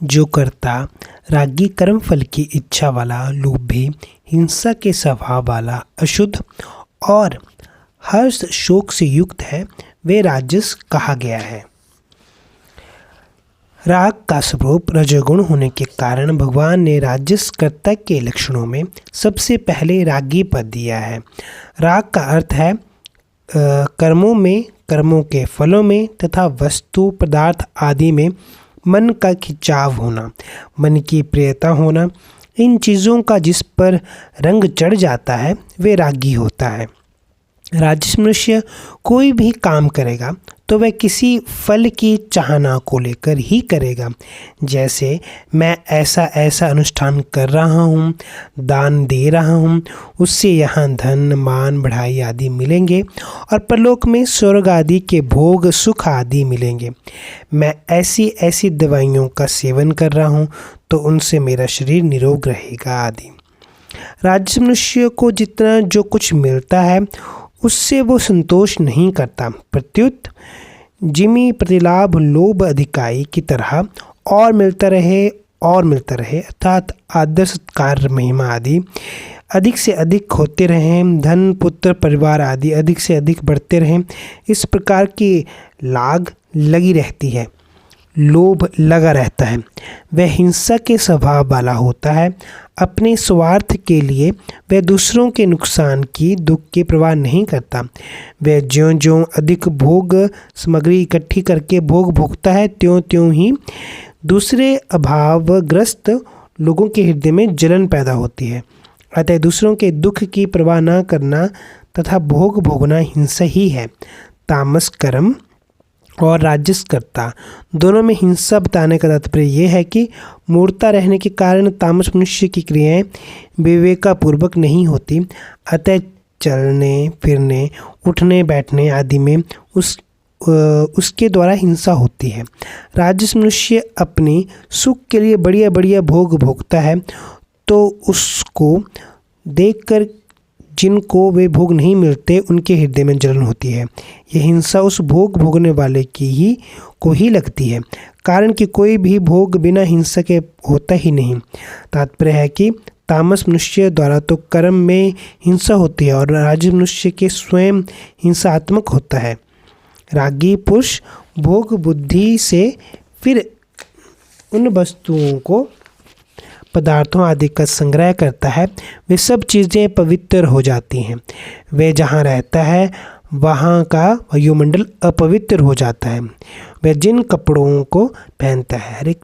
जो कर्ता रागी कर्मफल की इच्छा वाला, लोभी, हिंसा के स्वभाव वाला, अशुद्ध और हर्ष शोक से युक्त है, वे राजस कहा गया है। राग का स्वरूप रजोगुण होने के कारण भगवान ने राजस कर्ता के लक्षणों में सबसे पहले रागी पद दिया है। राग का अर्थ है कर्मों में, कर्मों के फलों में तथा वस्तु पदार्थ आदि में मन का खिंचाव होना, मन की प्रियता होना। इन चीज़ों का जिस पर रंग चढ़ जाता है वे रागी होता है। राजस मनुष्य कोई भी काम करेगा तो वह किसी फल की चाहना को लेकर ही करेगा। जैसे मैं ऐसा ऐसा अनुष्ठान कर रहा हूँ, दान दे रहा हूँ, उससे यहाँ धन मान बढ़ाई आदि मिलेंगे और परलोक में स्वर्ग आदि के भोग सुख आदि मिलेंगे। मैं ऐसी ऐसी दवाइयों का सेवन कर रहा हूँ तो उनसे मेरा शरीर निरोग रहेगा आदि। राजस मनुष्य को जितना जो कुछ मिलता है उससे वो संतोष नहीं करता, प्रत्युत जिमी प्रतिलाभ लोभ अधिकाई की तरह और मिलता रहे अर्थात आदर सत्कार महिमा आदि अधिक से अधिक होते रहें, धन पुत्र परिवार आदि अधिक से अधिक बढ़ते रहें, इस प्रकार की लाग लगी रहती है, लोभ लगा रहता है। वह हिंसा के स्वभाव वाला होता है। अपने स्वार्थ के लिए वह दूसरों के नुकसान की दुख की परवाह नहीं करता। वह ज्यों-ज्यों अधिक भोग सामग्री इकट्ठी करके भोग भोगता है त्यों-त्यों ही दूसरे अभावग्रस्त लोगों के हृदय में जलन पैदा होती है। अतः दूसरों के दुख की परवाह न करना तथा भोग भोगना हिंसा ही है। तामस कर्म और राजस कर्ता दोनों में हिंसा बताने का तात्पर्य यह है कि मूर्ता रहने के कारण तामस मनुष्य की क्रियाएं विवेकापूर्वक नहीं होती, अतः चलने फिरने उठने बैठने आदि में उसके द्वारा हिंसा होती है। राजस मनुष्य अपने सुख के लिए बढ़िया बढ़िया भोग भोगता है तो उसको देखकर जिनको वे भोग नहीं मिलते उनके हृदय में जलन होती है। यह हिंसा उस भोग भोगने वाले को ही लगती है, कारण कि कोई भी भोग बिना हिंसा के होता ही नहीं। तात्पर्य है कि तामस मनुष्य द्वारा तो कर्म में हिंसा होती है और राजस मनुष्य के स्वयं हिंसात्मक होता है। रागी पुरुष भोग बुद्धि से फिर उन वस्तुओं को पदार्थों आदि का संग्रह करता है, वे सब चीज़ें पवित्र हो जाती हैं। वे जहाँ रहता है वहाँ का वायुमंडल अपवित्र हो जाता है। वह जिन कपड़ों को पहनता है